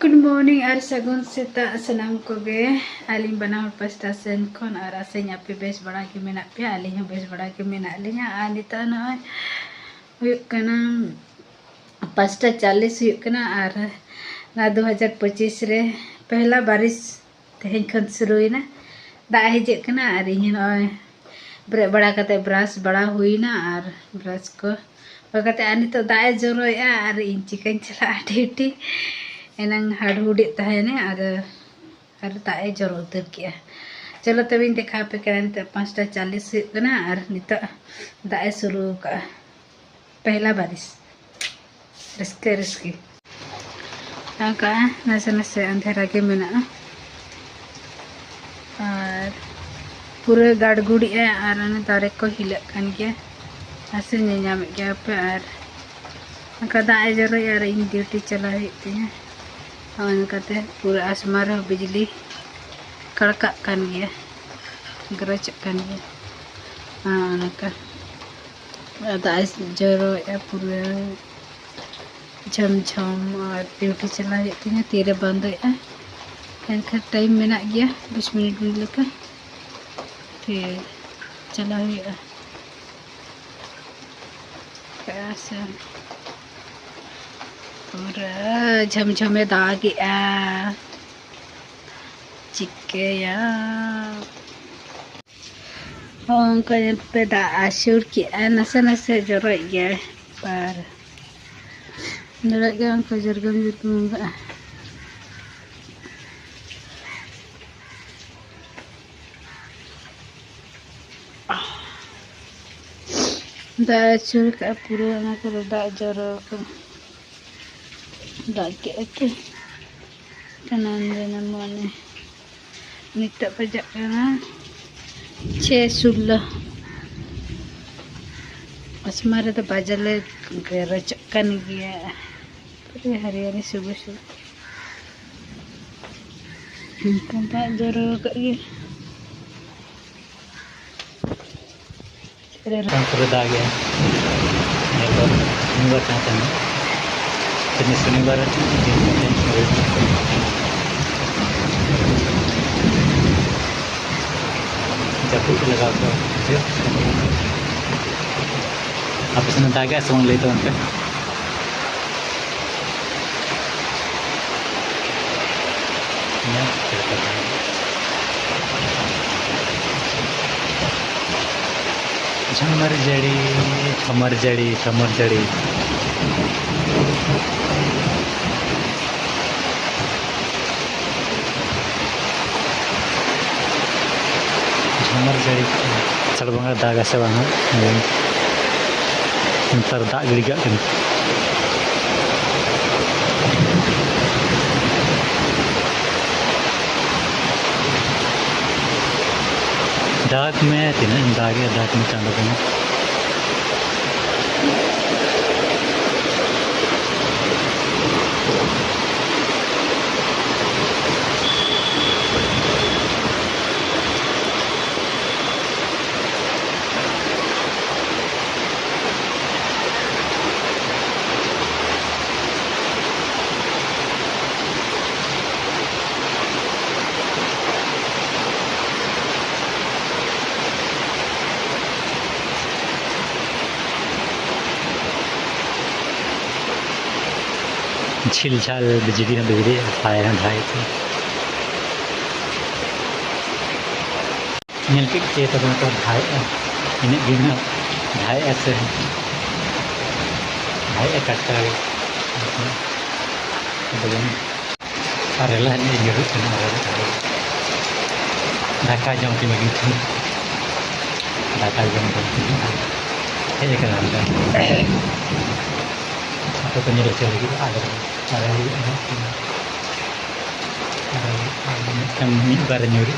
good morning और सगुन सेता सनाम कोगे आलिंग बना पास्टा सेन खन और आसें पे बेस बड़ा के मेना पे आलिंग बेस बड़ा के मेना लिंगा आ निता न हुयुक कना पास्टा 40 हुयुक कना और ना 2025 रे पहला बारिश तेहें खन शुरुइना दा हिजे कना और इन ब्रेक बड़ा कते ब्रश बड़ा हुईना और ब्रश को बकते आ नितो दा जोरोया और इन चिकन चला ड्यूटी एनंग हाड़हुड़ी तहने और दाए जरो उतर किया चलो तभी देखा पे करें 5:40 कना और नित दाए शुरू का पहला बारिश रिस्के रिस्की का नसे नसे अंधेरा के मेना और पूरे गाड़गुड़ी है और दारे को हिलक कान गया हसे ᱧᱮᱧᱟᱢ गया पे और दाए जरो यार इन ड्यूटी चला है और कहते पूरा आसमान रहा बिजली कड़का कान गया गरज कान गया हाँ का दाइस जरो या पूरा झमझम और ड्यूटी चला जाती है तीरे बंद है खैर टाइम में ना गया 20 मिनट में लेकर फिर चला हुआ कैसा पूरा झमझमे दाग चिक्के या उनको पे दा आशुर किया नसे नसे जरो गया पर जरो गया उनको जरगम जुर्गम दा आशुर का पूरा ना करो दा जरो दाके के तनांदे नमोने नित पजाकना 6:16 अस्मारे तो बाजले रचकन गया पूरे हरियाणी सुबह सुबह कंता जरो के पूरा दाग गया शनिवार चाहते हैं शनिवार जब लगा आप इसमें दागे समझ लेते हैं उनके झमर जड़ी खमर जड़ी खमर जड़ी झमर जड़ी सड़बंगा दागा से वहाँ नंतर दाग गिड़गा दाग में तीन दाग में चांदो बना छिल छाल बिजली ना बिजली फायर ना ढाई थे नीलपिक चेत तो ढाई इन्हें गिरना ढाई ऐसे ढाई कटका बगन अरे ला नहीं जरूर चलना अरे ढाका जम की मगी थी ढाका जम की ये करना तो नहीं चलेगी आगे कम बार nyuri